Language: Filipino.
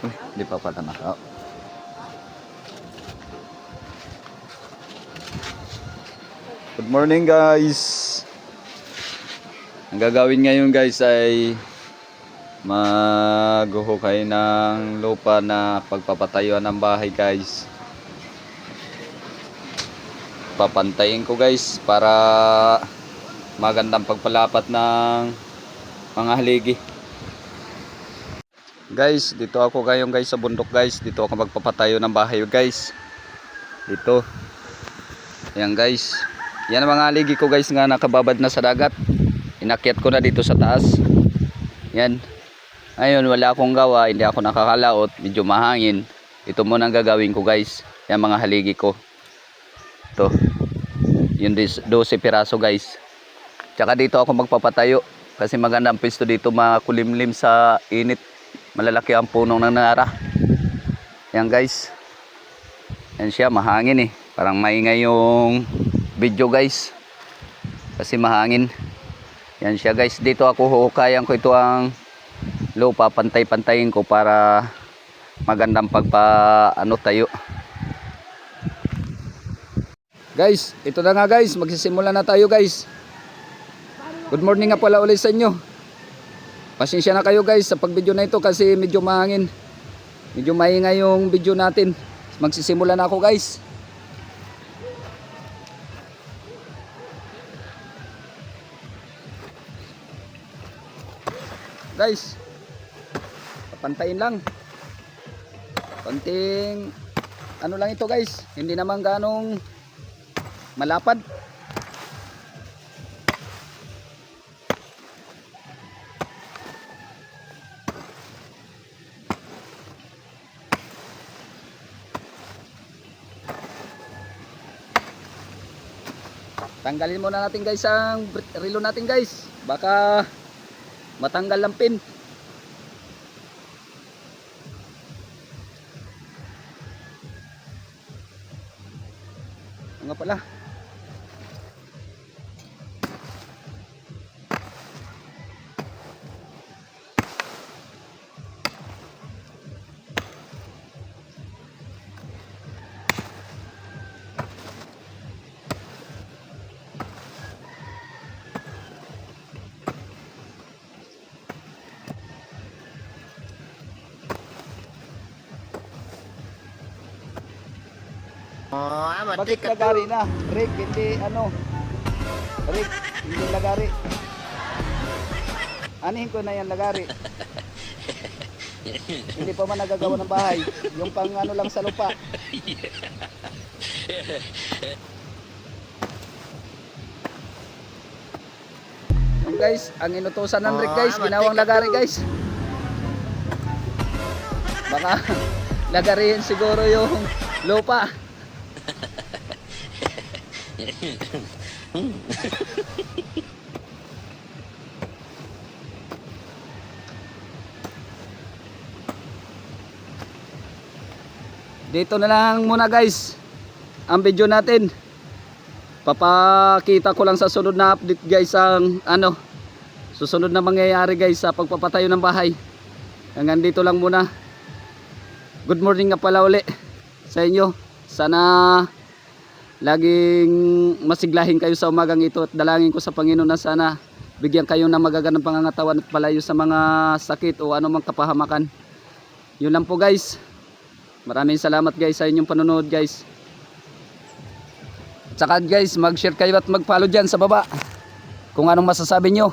Hindi pa pala naka. Good morning guys. Ang gagawin ngayon guys ay maghuhukay ng lupa na pagpapatayuan ng bahay guys. Papantayin ko guys para magandang pagpalapat ng mga haligi. Guys, dito ako ngayon guys sa bundok guys. Dito ako magpapatayo ng bahay guys. Dito. Ayan guys. Yan ang mga haligi ko guys nga nakababad na sa dagat. Inakyat ko na dito sa taas. Yan. Ayun, wala akong gawa, hindi ako nakakalaot, medyo mahangin. Ito muna ang gagawin ko guys. Yan mga haligi ko. Ito. Yung 12 piraso guys. Tsaka dito ako magpapatayo. Kasi magandang pwesto dito, makulimlim sa init. Malalaki ang punong ng nara. Yan guys. Yan siya, mahangin eh. Parang maingay yung video guys. Kasi mahangin. Yan siya guys. Dito ako huhukayan ko ito ang lupa, pantay-pantayin ko para magandang tayo. Guys, ito na nga guys, magsisimula na tayo guys. Good morning nga pala ulit sa inyo. Pasensya na kayo guys sa pag-video na ito kasi medyo mahangin. Medyo maingay yung video natin. Magsisimula na ako guys. Guys, papantayin lang. Konting ano lang ito guys, hindi naman ganong malapad. Tanggalin muna natin guys ang relo natin guys. Baka matanggal ang pin. Nga pala. Bakit lagari na? Rick, hindi ano. Rick, hindi lagari. Anihin ko na yan lagari. Hindi pa man nagagawa ng bahay. Yung pang ano lang sa lupa. Yung guys, ang inutusan ng Rick guys, ginawang lagari guys. Baka lagarihin siguro yung lupa. Dito na lang muna guys ang video natin. Papakita ko lang sa sunod na update guys ang susunod na mangyayari guys sa pagpapatayo ng bahay. Hanggang dito lang muna. Good morning nga pala uli sa inyo. Sana laging masiglahin kayo sa umagang ito at dalangin ko sa Panginoon na sana bigyan kayo ng magagandang pangangatawan at palayo sa mga sakit o anumang kapahamakan. Yun lang po guys. Maraming salamat guys sa inyong panonood guys. At saka guys, mag-share kayo at mag-follow dyan sa baba kung anong masasabi nyo.